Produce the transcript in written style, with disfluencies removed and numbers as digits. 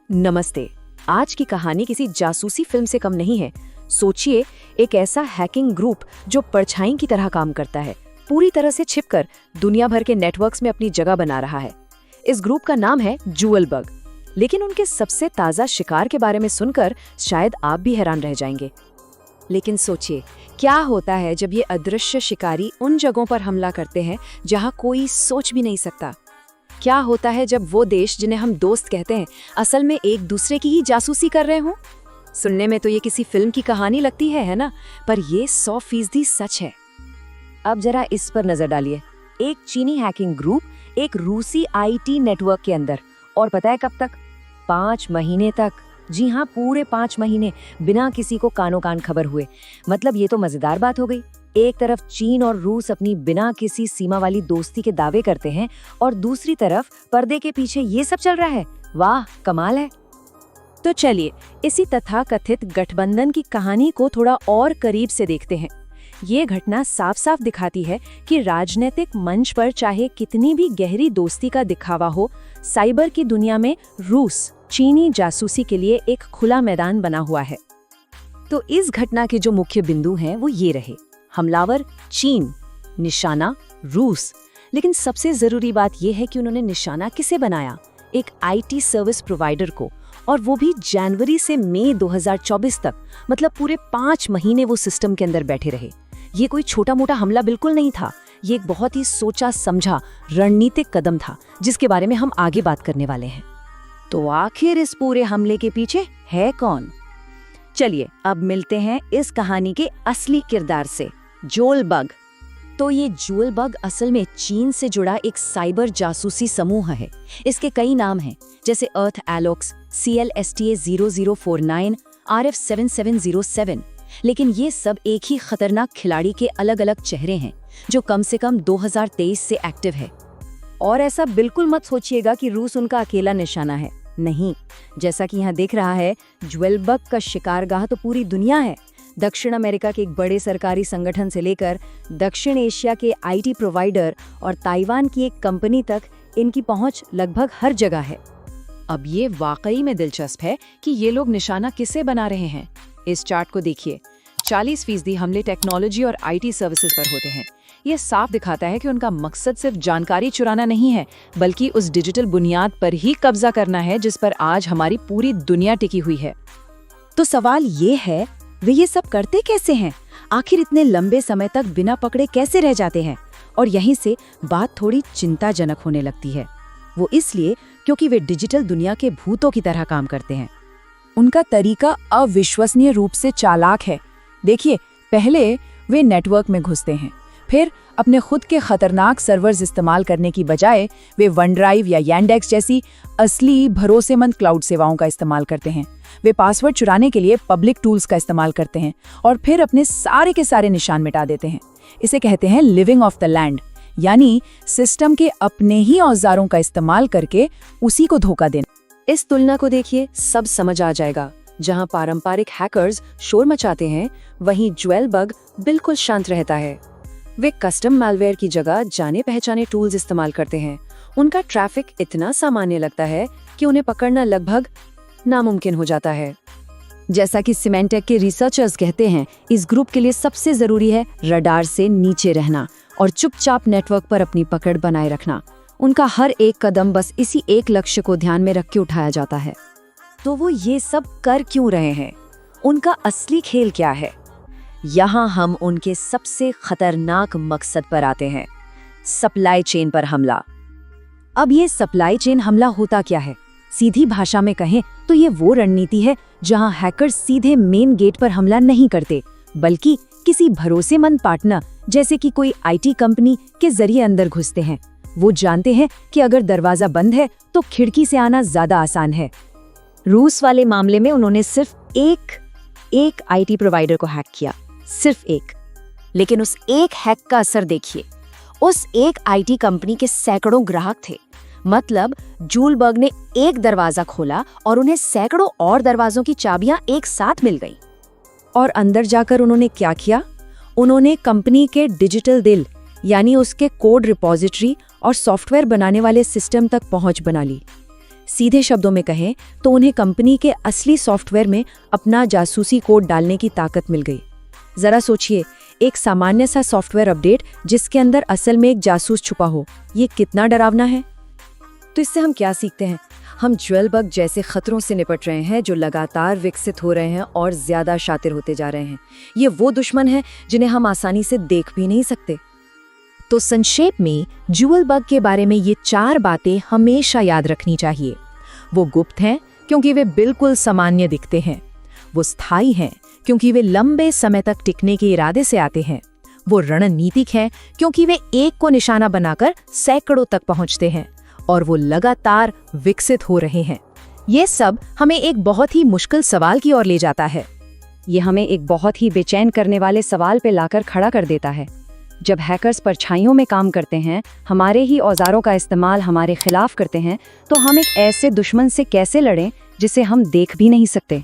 नमस्ते। आज की कहानी किसी जासूसी फिल्म से कम नहीं है। सोचिए, एक ऐसा हैकिंग ग्रुप जो परछाई की तरह काम करता है, पूरी तरह से छिपकर दुनिया भर के नेटवर्क्स में अपनी जगह बना रहा है। इस ग्रुप का नाम है ज्वेल बग। लेकिन उनके सबसे ताज़ा शिकार के बारे में सुनकर शायद आप भी हैरान रह जाएंगे। लेकिन सोचिए, क्या होता है जब ये अदृश्य शिकारी उन जगहों पर हमला करते हैं जहां कोई सोच भी नहीं सकता। क्या होता है जब वो देश जिन्हें हम दोस्त कहते हैं असल में एक दूसरे की ही जासूसी कर रहे हों। सुनने में तो ये किसी फिल्म की कहानी लगती है ना? पर ये 100% सच है। अब जरा इस पर नजर डालिए। एक चीनी हैकिंग ग्रुप एक रूसी आईटी नेटवर्क के अंदर, और पता है कब तक? 5 महीने तक। जी हाँ, पूरे 5 महीने बिना किसी को कानो कान खबर हुए। मतलब ये तो मजेदार बात हो गई। एक तरफ चीन और रूस अपनी बिना किसी सीमा वाली दोस्ती के दावे करते हैं और दूसरी तरफ पर्दे के पीछे ये सब चल रहा है। वाह, कमाल है। तो चलिए इसी तथाकथित गठबंधन की कहानी को थोड़ा और करीब से देखते हैं। ये घटना साफ साफ दिखाती है कि राजनीतिक मंच पर चाहे कितनी भी गहरी दोस्ती का दिखावा हो, साइबर की दुनिया में रूस चीनी जासूसी के लिए एक खुला मैदान बना हुआ है। तो इस घटना के जो मुख्य बिंदु हैं वो ये रहे। हमलावर चीन, निशाना रूस। लेकिन सबसे जरूरी बात यह है कि उन्होंने निशाना किसे बनाया? एक आईटी सर्विस प्रोवाइडर को, और वो भी जनवरी से मई 2024 तक। मतलब पूरे 5 महीने वो सिस्टम के अंदर बैठे रहे। ये कोई छोटा मोटा हमला बिल्कुल नहीं था। ये एक बहुत ही सोचा समझा रणनीतिक कदम था जिसके बारे में हम आगे बात करने वाले हैं। तो आखिर इस पूरे हमले के पीछे है कौन? चलिए अब मिलते हैं इस कहानी के असली किरदार से, ज्वेल बग। तो ये ज्वेल बग असल में चीन से जुड़ा एक साइबर जासूसी समूह है। इसके कई नाम हैं, जैसे अर्थ एलोक्स, CLSTA 0049, RF7707। लेकिन ये सब एक ही खतरनाक खिलाड़ी के अलग अलग चेहरे हैं जो कम से कम 2023 से एक्टिव है। और ऐसा बिल्कुल मत सोचिएगा कि रूस उनका अकेला निशाना है। नहीं, जैसा कि यहाँ दिख रहा है, ज्वेल बग का शिकारगाह तो पूरी दुनिया है। दक्षिण अमेरिका के एक बड़े सरकारी संगठन से लेकर दक्षिण एशिया के आईटी प्रोवाइडर और ताइवान की एक कंपनी तक इनकी पहुंच लगभग हर जगह है। अब ये वाकई में दिलचस्प है कि ये लोग निशाना किसे बना रहे हैं। इस चार्ट को देखिए। 40% हमले टेक्नोलॉजी और आईटी सर्विसेज पर होते हैं। ये साफ दिखाता है कि उनका मकसद सिर्फ जानकारी चुराना नहीं है, बल्कि उस डिजिटल बुनियाद पर ही कब्जा करना है जिस पर आज हमारी पूरी दुनिया टिकी हुई है। तो सवाल ये है, वे ये सब करते कैसे हैं? आखिर इतने लंबे समय तक बिना पकड़े कैसे रह जाते हैं? और यहीं से बात थोड़ी चिंताजनक होने लगती है। वो इसलिए क्योंकि वे डिजिटल दुनिया के भूतों की तरह काम करते हैं। उनका तरीका अविश्वसनीय रूप से चालाक है। देखिए, पहले वे नेटवर्क में घुसते हैं, फिर अपने खुद के खतरनाक सर्वर्स इस्तेमाल करने की बजाय वे OneDrive या Yandex जैसी असली भरोसेमंद क्लाउड सेवाओं का इस्तेमाल करते हैं। वे पासवर्ड चुराने के लिए पब्लिक टूल्स का इस्तेमाल करते हैं और फिर अपने सारे के सारे निशान मिटा देते हैं। इसे कहते हैं लिविंग ऑफ द लैंड, यानी सिस्टम के अपने ही औजारों का इस्तेमाल करके उसी को धोखा देना। इस तुलना को देखिए, सब समझ आ जाएगा। जहां पारंपरिक हैकर्स शोर मचाते हैं, वहीं ज्वेल बग बिल्कुल शांत रहता है। वे कस्टम मैलवेयर की जगह जाने पहचाने टूल्स इस्तेमाल करते हैं। उनका ट्रैफिक इतना सामान्य लगता है कि उन्हें पकड़ना लगभग नामुमकिन हो जाता है। जैसा कि सिमेंटेक के रिसर्चर्स कहते हैं, इस ग्रुप के लिए सबसे जरूरी है रडार से नीचे रहना और चुपचाप नेटवर्क पर अपनी पकड़ बनाए रखना। उनका हर एक कदम बस इसी एक लक्ष्य को ध्यान में रख के उठाया जाता है। तो वो ये सब कर क्यों रहे हैं? उनका असली खेल क्या है? यहाँ हम उनके सबसे खतरनाक मकसद पर आते हैं, सप्लाई चेन पर हमला। अब ये सप्लाई चेन हमला होता क्या है? सीधी भाषा में कहें तो ये वो रणनीति है जहाँ हैकर्स सीधे मेन गेट पर हमला नहीं करते, बल्कि किसी भरोसेमंद पार्टनर जैसे कि कोई आईटी कंपनी के जरिए अंदर घुसते हैं। वो जानते हैं कि अगर दरवाजा बंद है तो खिड़की से आना ज्यादा आसान है। रूस वाले मामले में उन्होंने सिर्फ एक आईटी प्रोवाइडर को हैक किया, सिर्फ एक। लेकिन उस एक हैक का असर देखिए। उस एक आईटी कंपनी के सैकड़ों ग्राहक थे। मतलब ज्वेल बग ने एक दरवाजा खोला और उन्हें सैकड़ों और दरवाजों की चाबियां एक साथ मिल गईं। और अंदर जाकर उन्होंने क्या किया? उन्होंने कंपनी के डिजिटल दिल यानी उसके कोड रिपॉजिटरी और सॉफ्टवेयर बनाने वाले सिस्टम तक पहुंच बना ली। सीधे शब्दों में कहें तो उन्हें कंपनी के असली सॉफ्टवेयर में अपना जासूसी कोड डालने की ताकत मिल गई। जरा सोचिए, एक सामान्य सा सॉफ्टवेयर अपडेट जिसके अंदर असल में एक जासूस छुपा हो, ये कितना डरावना है। तो इससे हम क्या सीखते हैं? हम ज्वेल बग जैसे खतरों से निपट रहे हैं जो लगातार विकसित हो रहे हैं और ज्यादा शातिर होते जा रहे हैं। ये वो दुश्मन हैं जिन्हें हम आसानी से देख भी नहीं सकते। तो संक्षेप में ज्वेल बग के बारे में ये 4 बातें हमेशा याद रखनी चाहिए। वो गुप्त हैं क्योंकि वे बिल्कुल सामान्य दिखते हैं। वो स्थायी हैं क्योंकि वे लंबे समय तक टिकने के इरादे से आते हैं। वो रणनीतिक हैं क्योंकि वे एक को निशाना बनाकर सैकड़ों तक पहुंचते हैं। और वो लगातार विकसित हो रहे हैं। ये सब हमें एक बहुत ही मुश्किल सवाल की ओर ले जाता है। ये हमें एक बहुत ही बेचैन करने वाले सवाल पे लाकर खड़ा कर देता है। जब हैकर्स परछाइयों में काम करते हैं, हमारे ही औजारों का इस्तेमाल हमारे खिलाफ करते हैं, तो हम एक ऐसे दुश्मन से कैसे लड़ें जिसे हम देख भी नहीं सकते।